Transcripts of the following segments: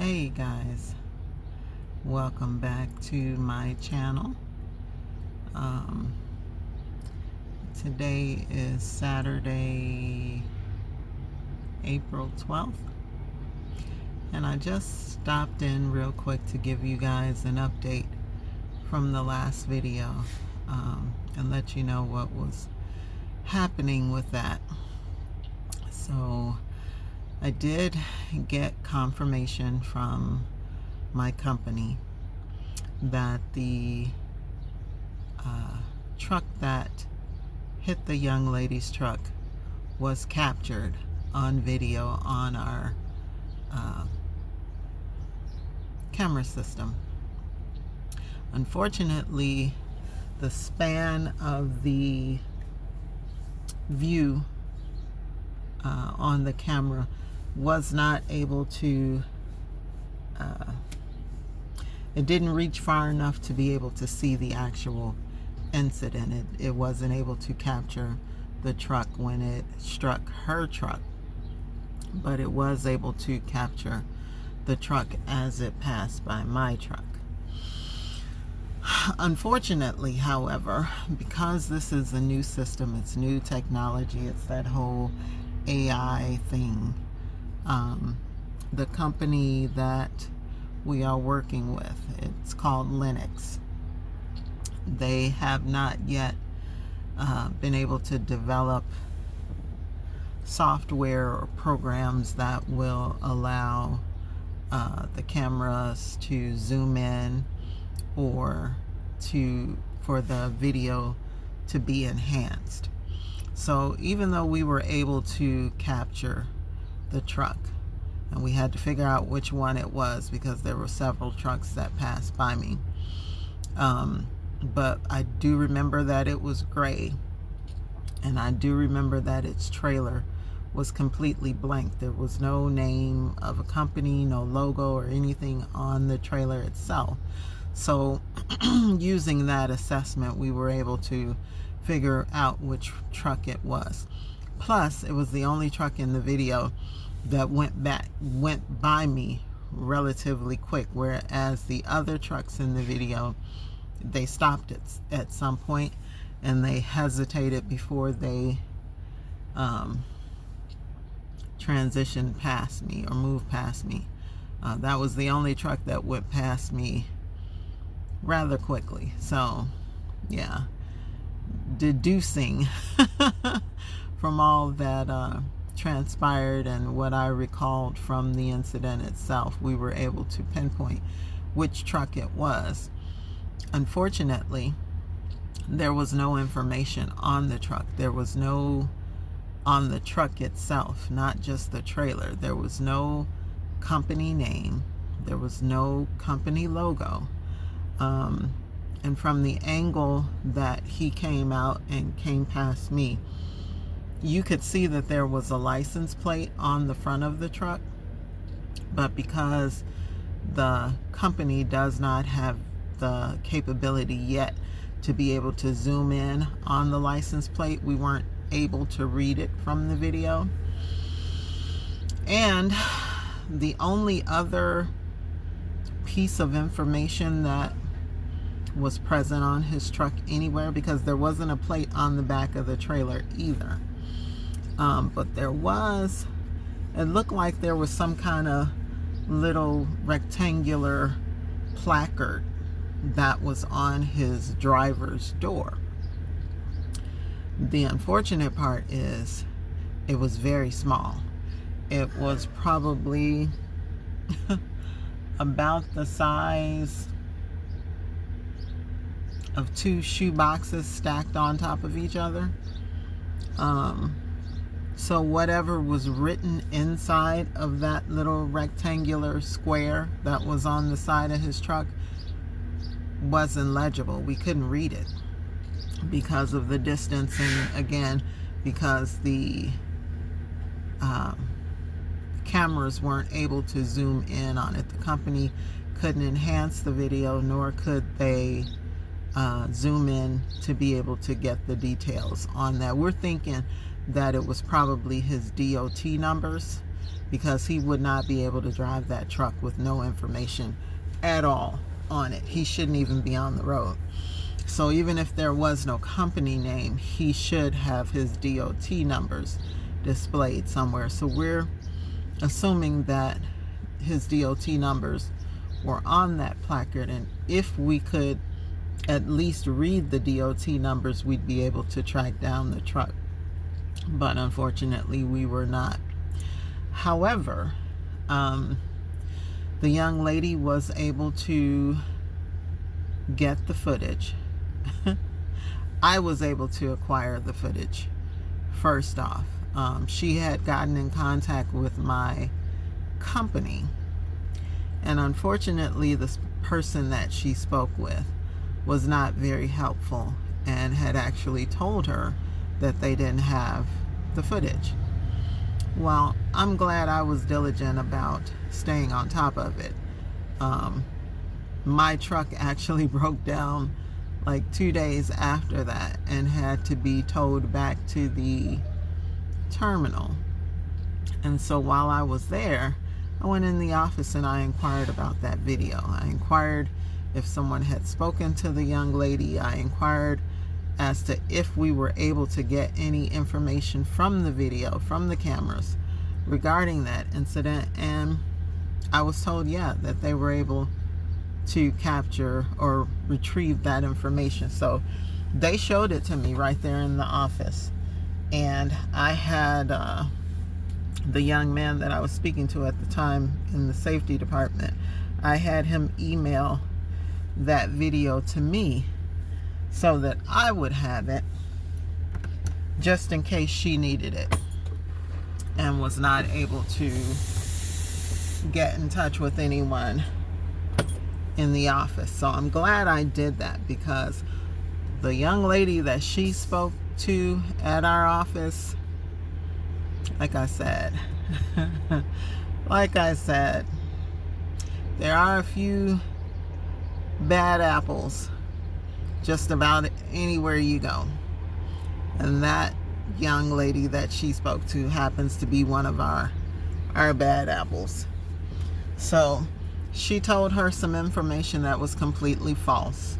Hey guys, welcome back to my channel. Um, Today is Saturday, April 12th, and I just stopped in real quick to give you guys an update from the last video and let you know what was happening with that. So I did get confirmation from my company that the truck that hit the young lady's truck was captured on video on our camera system. Unfortunately, the span of the view on the camera was not able to it didn't reach far enough to be able to see the actual incident. It wasn't able to capture the truck when it struck her truck, but it was able to capture the truck as it passed by my truck. Unfortunately, however, because this is a new system, it's new technology, it's that whole AI thing, the company that we are working with, it's called Linux. They have not yet been able to develop software or programs that will allow the cameras to zoom in or for the video to be enhanced. So even though we were able to capture the truck, and we had to figure out which one it was because there were several trucks that passed by me, but I do remember that it was gray, and I do remember that its trailer was completely blank. There was no name of a company, no logo or anything on the trailer itself. So using that assessment, we were able to figure out which truck it was. Plus, it was the only truck in the video that went by me relatively quick, whereas the other trucks in the video, they stopped at some point and they hesitated before they transitioned past me or moved past me. That was the only truck that went past me rather quickly. So yeah, deducing from all that transpired and what I recalled from the incident itself, we were able to pinpoint which truck it was. Unfortunately, there was no information on the truck. There was no, on the truck itself, not just the trailer, there was no company name, there was no company logo. And from the angle that he came out and came past me, you could see that there was a license plate on the front of the truck, but because the company does not have the capability yet to be able to zoom in on the license plate, we weren't able to read it from the video. And the only other piece of information that was present on his truck anywhere, because there wasn't a plate on the back of the trailer either, but there was, it looked like there was some kind of little rectangular placard that was on his driver's door. The unfortunate part is it was very small. It was probably about the size of 2 shoe boxes stacked on top of each other. So whatever was written inside of that little rectangular square that was on the side of his truck wasn't legible. We couldn't read it because of the distance, and again, because the cameras weren't able to zoom in on it. The company couldn't enhance the video, nor could they zoom in to be able to get the details on that. We're thinking that it was probably his DOT numbers because he would not be able to drive that truck with no information at all on it. He shouldn't even be on the road. So even if there was no company name, he should have his DOT numbers displayed somewhere. So we're assuming that his DOT numbers were on that placard, and if we could at least read the DOT numbers, we'd be able to track down the truck. But unfortunately, we were not. However, the young lady was able to get the footage. I was able to acquire the footage first off. She had gotten in contact with my company, and unfortunately the person that she spoke with was not very helpful and had actually told her that they didn't have the footage. Well, I'm glad I was diligent about staying on top of it. My truck actually broke down like 2 days after that and had to be towed back to the terminal. And so while I was there, I went in the office and I inquired about that video. I inquired if someone had spoken to the young lady. I inquired as to if we were able to get any information from the video, from the cameras, regarding that incident, and I was told, yeah, that they were able to capture or retrieve that information. So they showed it to me right there in the office, and I had the young man that I was speaking to at the time in the safety department, I had him email that video to me so that I would have it just in case she needed it and was not able to get in touch with anyone in the office. So I'm glad I did that, because the young lady that she spoke to at our office, like I said, there are a few bad apples just about anywhere you go. And that young lady that she spoke to happens to be one of our bad apples. So she told her some information that was completely false.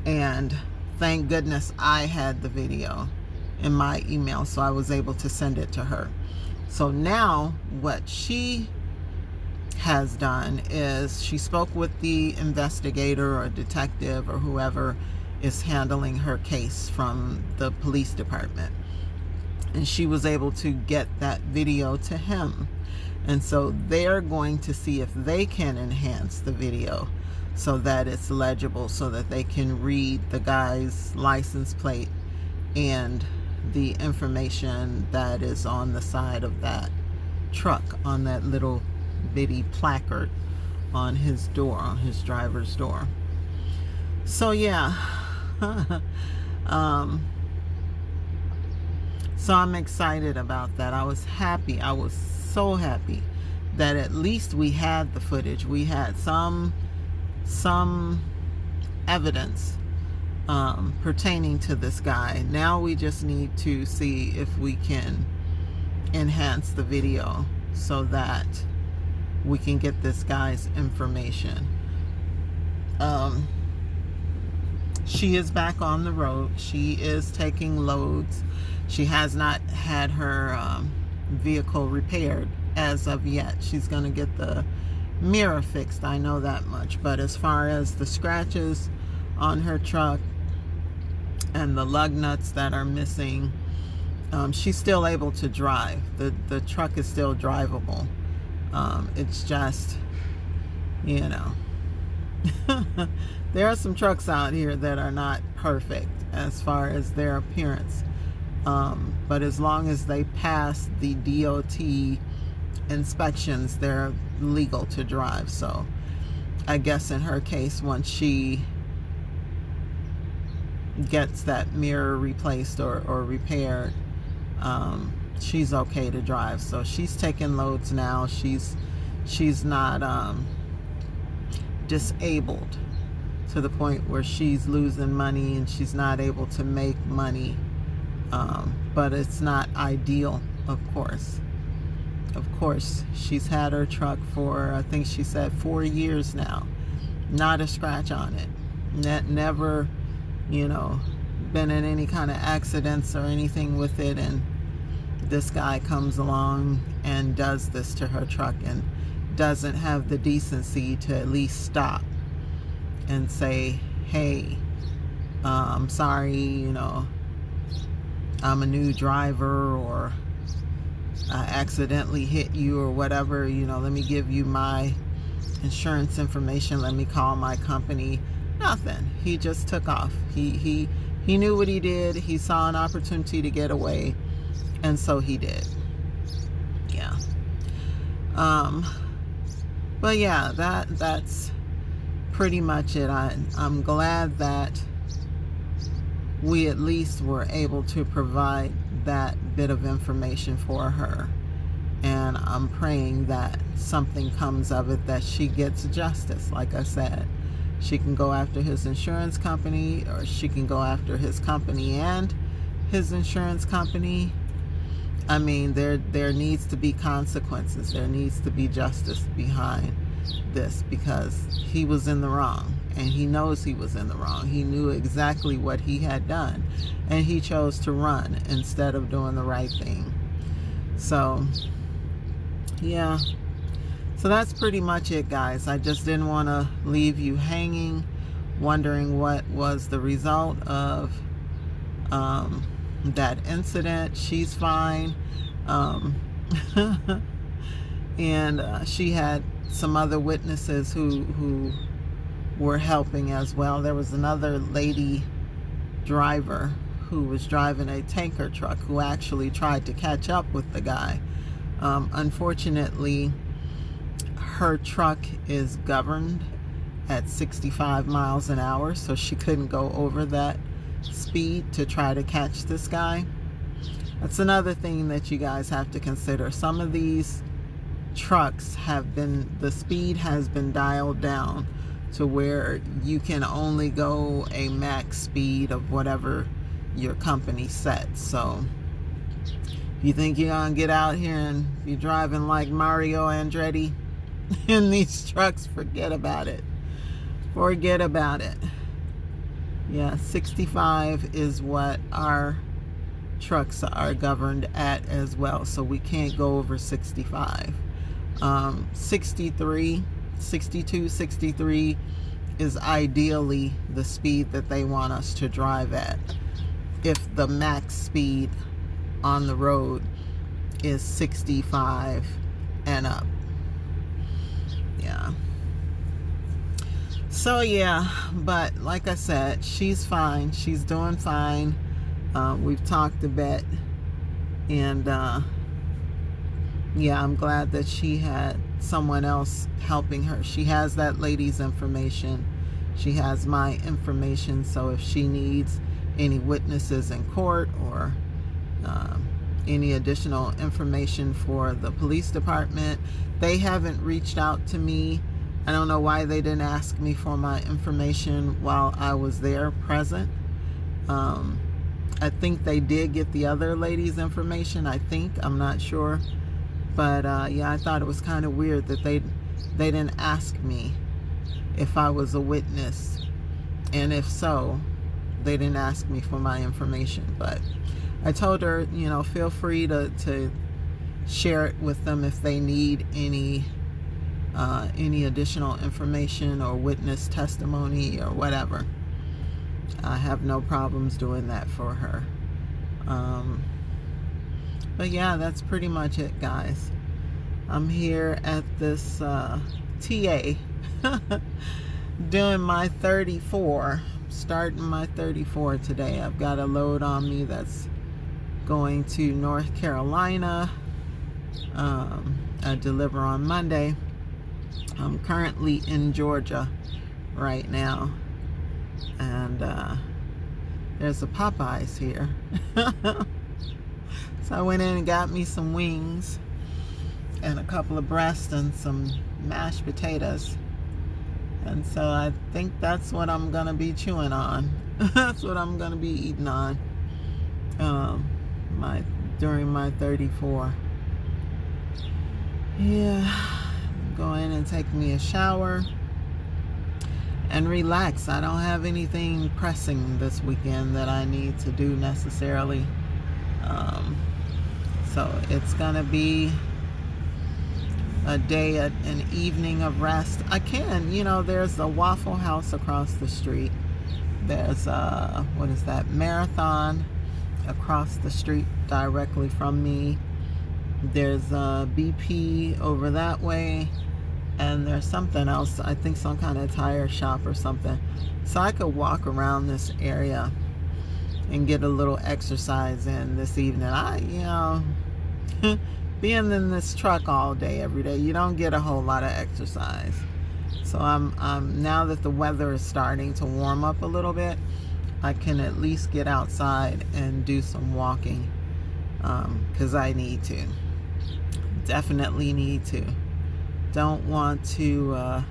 And thank goodness I had the video in my email, so I was able to send it to her. So now what she has done is she spoke with the investigator or detective or whoever is handling her case from the police department, and she was able to get that video to him. And so they're going to see if they can enhance the video so that it's legible, so that they can read the guy's license plate and the information that is on the side of that truck, on that little bitty placard on his door, on his driver's door. So yeah, so I'm excited about that. I was happy. I was so happy that at least we had the footage. We had some evidence pertaining to this guy. Now we just need to see if we can enhance the video so that we can get this guy's information. She is back on the road. She is taking loads. She has not had her vehicle repaired as of yet. She's going to get the mirror fixed, I know that much. But as far as the scratches on her truck and the lug nuts that are missing, she's still able to drive. The truck is still drivable. It's just, you know, there are some trucks out here that are not perfect as far as their appearance. But as long as they pass the DOT inspections, they're legal to drive. So I guess in her case, once she gets that mirror replaced or repaired, she's okay to drive. So she's taking loads now. She's not disabled to the point where she's losing money and she's not able to make money. But it's not ideal, of course. Of course, she's had her truck for, I think she said, 4 years now. Not a scratch on it. Never, been in any kind of accidents or anything with it. And this guy comes along and does this to her truck and doesn't have the decency to at least stop and say, hey, I'm sorry, I'm a new driver, or I accidentally hit you, or whatever, let me give you my insurance information, let me call my company. Nothing. He just took off. He knew what he did. He saw an opportunity to get away, and so he did. Yeah. But yeah, that's pretty much it. I'm glad that we at least were able to provide that bit of information for her. And I'm praying that something comes of it, that she gets justice. Like I said, she can go after his insurance company, or she can go after his company and his insurance company. I mean, there needs to be consequences. There needs to be justice behind this, because he was in the wrong, and he knows he was in the wrong. He knew exactly what he had done, and he chose to run instead of doing the right thing. So yeah, so that's pretty much it, guys. I just didn't want to leave you hanging, wondering what was the result of that incident. She's fine. And she had some other witnesses who were helping as well. There was another lady driver who was driving a tanker truck who actually tried to catch up with the guy. Unfortunately, her truck is governed at 65 miles an hour, so she couldn't go over that speed to try to catch this guy. That's another thing that you guys have to consider. Some of these trucks the speed has been dialed down to where you can only go a max speed of whatever your company sets. So if you think you're gonna get out here and be driving like Mario Andretti in these trucks, forget about it. Forget about it. Yeah, 65 is what our trucks are governed at as well, so we can't go over 65. 63, 62, 63 is ideally the speed that they want us to drive at, if the max speed on the road is 65 and up. Yeah. So yeah, but like I said, she's fine. She's doing fine. We've talked a bit, and yeah, I'm glad that she had someone else helping her. She has that lady's information. She has my information, so if she needs any witnesses in court, or any additional information for the police department, they haven't reached out to me. I don't know why they didn't ask me for my information while I was there present. I think they did get the other lady's information. I'm not sure. But yeah, I thought it was kind of weird that they didn't ask me if I was a witness. And if so, they didn't ask me for my information. But I told her, feel free to share it with them if they need any additional information or witness testimony or whatever. I have no problems doing that for her. But yeah, that's pretty much it, guys. I'm here at this TA doing my 34, starting my 34 today. I've got a load on me that's going to North Carolina. I deliver on Monday. I'm currently in Georgia right now, and there's a Popeyes here. So I went in and got me some wings and a couple of breasts and some mashed potatoes, and so I think that's what I'm gonna be chewing on. That's what I'm gonna be eating on during my 34. Yeah, go in and take me a shower and relax. I don't have anything pressing this weekend that I need to do necessarily. So it's gonna be a day, an evening of rest. I can, there's a Waffle House across the street. There's what is that, Marathon across the street directly from me. There's a BP over that way, and there's something else, I think some kind of tire shop or something. So I could walk around this area and get a little exercise in this evening. Being in this truck all day, every day, you don't get a whole lot of exercise. So I'm now that the weather is starting to warm up a little bit, I can at least get outside and do some walking, because I need to. Definitely need to. Don't want to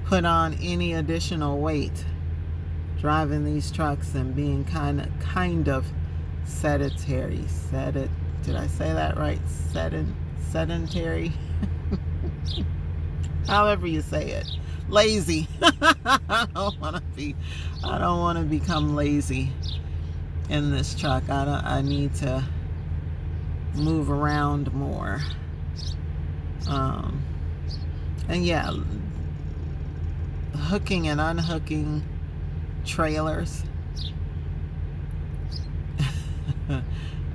put on any additional weight driving these trucks and being kind of sedentary. Did I say that right? Sedentary. However you say it. Lazy. I don't want to become lazy in this truck. I need to move around more. And yeah, hooking and unhooking trailers.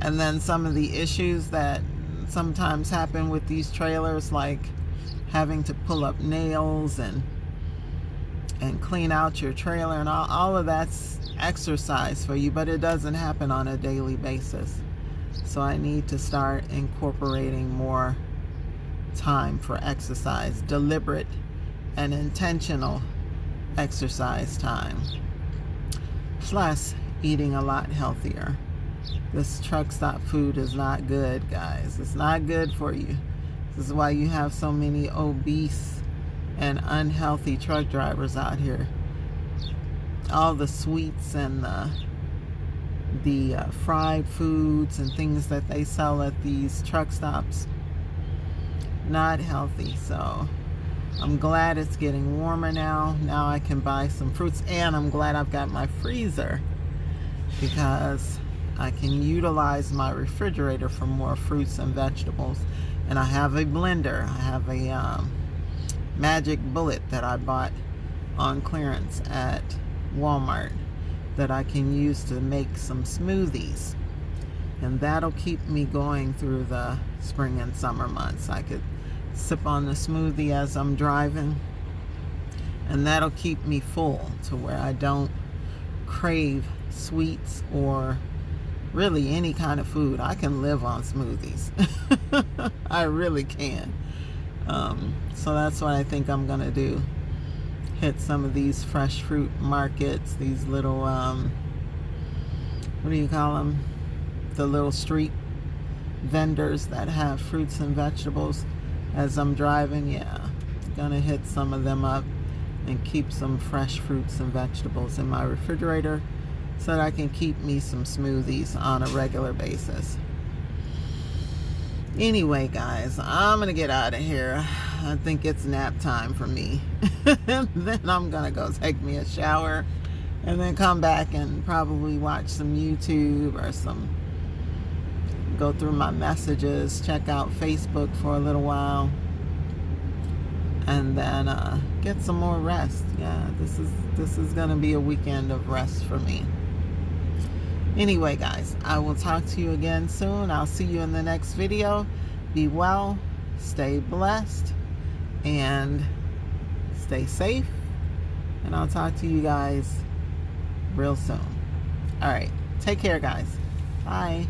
And then some of the issues that sometimes happen with these trailers, like having to pull up nails and clean out your trailer, and all of that's exercise for you, but it doesn't happen on a daily basis. So I need to start incorporating more time for exercise, deliberate and intentional exercise time, plus eating a lot healthier. This truck stop food is not good, guys. It's not good for you. This is why you have so many obese and unhealthy truck drivers out here. All the sweets and the fried foods and things that they sell at these truck stops, not healthy. So I'm glad it's getting warmer now. Now I can buy some fruits, and I'm glad I've got my freezer, because I can utilize my refrigerator for more fruits and vegetables. And I have a blender. I have a Magic Bullet that I bought on clearance at Walmart that I can use to make some smoothies. And that'll keep me going through the spring and summer months. I could sip on the smoothie as I'm driving, and that'll keep me full to where I don't crave sweets or really any kind of food. I can live on smoothies. I really can. So that's what I think I'm gonna do. Hit some of these fresh fruit markets, these little what do you call them, the little street vendors that have fruits and vegetables as I'm driving. Yeah, gonna hit some of them up and keep some fresh fruits and vegetables in my refrigerator so that I can keep me some smoothies on a regular basis. Anyway, guys, I'm gonna get out of here. I think it's nap time for me. Then I'm gonna go take me a shower and then come back and probably watch some YouTube or go through my messages, check out Facebook for a little while, and then get some more rest. Yeah, this is gonna be a weekend of rest for me. Anyway, guys, I will talk to you again soon. I'll see you in the next video. Be well, stay blessed, and stay safe. And I'll talk to you guys real soon. All right, take care, guys. Bye.